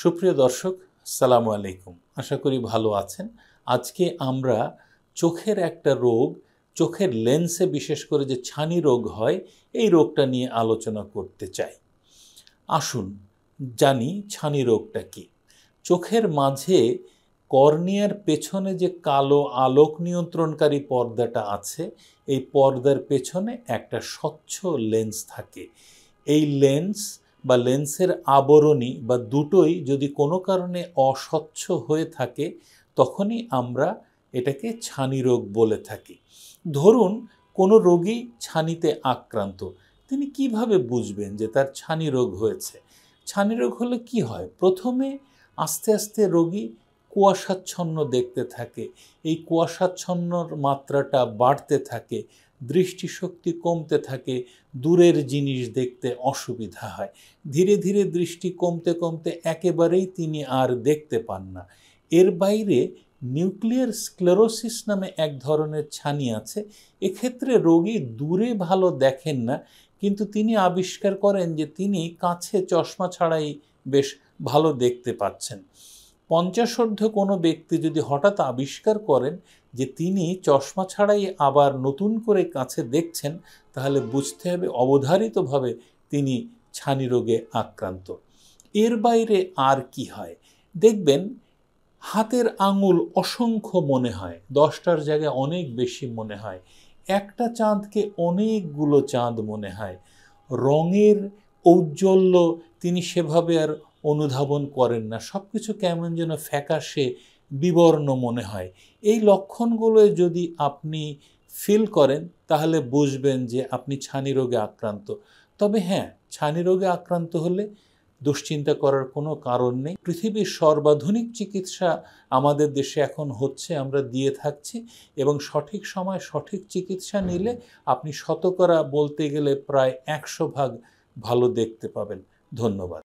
সুপ্রিয় দর্শক, আসসালামু আলাইকুম। আশা করি ভালো আছেন। আজকে আমরা চোখের একটা রোগ, চোখের লেন্সে বিশেষ করে যে ছানি রোগ হয়, এই রোগটা নিয়ে আলোচনা করতে চাই। আসুন জানি ছানি রোগটা কী। চোখের মাঝে কর্নিয়ার পেছনে যে কালো আলোক নিয়ন্ত্রণকারী পর্দাটা আছে, এই পর্দার পেছনে একটা স্বচ্ছ লেন্স থাকে। এই লেন্স বা লেন্সের আবরণী বা দুটোই যদি কোনো কারণে অস্বচ্ছ হয়ে থাকে, তখনই আমরা এটাকে ছানি রোগ বলে থাকি। ধরুন কোনো রোগী ছানিতে আক্রান্ত, তিনি কিভাবে বুঝবেন যে তার ছানি রোগ হয়েছে? ছানি রোগ হলে কি হয়? প্রথমে আস্তে আস্তে রোগী কুয়াশাচ্ছন্ন দেখতে থাকে। এই কুয়াশাচ্ছন্নর মাত্রাটা বাড়তে থাকে, দৃষ্টিশক্তি কমতে থাকে, দূরের জিনিস দেখতে অসুবিধা হয়। ধীরে ধীরে দৃষ্টি কমতে কমতে একেবারেই তিনি আর দেখতে পান না। এর বাইরে নিউক্লিয়ার স্ক্লেরোসিস নামে এক ধরনের ছানি আছে। এক্ষেত্রে রোগী দূরে ভালো দেখেন না, কিন্তু তিনি আবিষ্কার করেন যে তিনি কাছে চশমা ছাড়াই বেশ ভালো দেখতে পাচ্ছেন। 50 কোনো ব্যক্তি যদি হঠাৎ আবিষ্কার করেন যে তিনি চশমা ছাড়াই আবার নতুন করে কাছে দেখছেন, তাহলে বুঝতে হবে অবধারিতভাবে তিনি ছানি রোগে আক্রান্ত। এর বাইরে আর কি হয়? দেখবেন হাতের আঙুল অসংখ্য মনে হয়, 10টার জায়গায় অনেক বেশি মনে হয়। একটা চাঁদকে অনেকগুলো চাঁদ মনে হয়। রঙের ঔজ্জ্বল্য তিনি সেভাবে আর অনুধাবন করেন না, সব কিছু কেমন যেন ফ্যাকাশে বিবর্ণ মনে হয়। এই লক্ষণগুলো যদি আপনি ফিল করেন, তাহলে বুঝবেন যে আপনি ছানি রোগে আক্রান্ত। তবে হ্যাঁ, ছানি রোগে আক্রান্ত হলে দুশ্চিন্তা করার কোনো কারণ নেই। পৃথিবীর সর্বাধুনিক চিকিৎসা আমাদের দেশে এখন হচ্ছে, আমরা দিয়ে থাকছি, এবং সঠিক সময় সঠিক চিকিৎসা নিলে আপনি শতকরা বলতে গেলে প্রায় 100 ভাগ ভালো দেখতে পাবেন। ধন্যবাদ।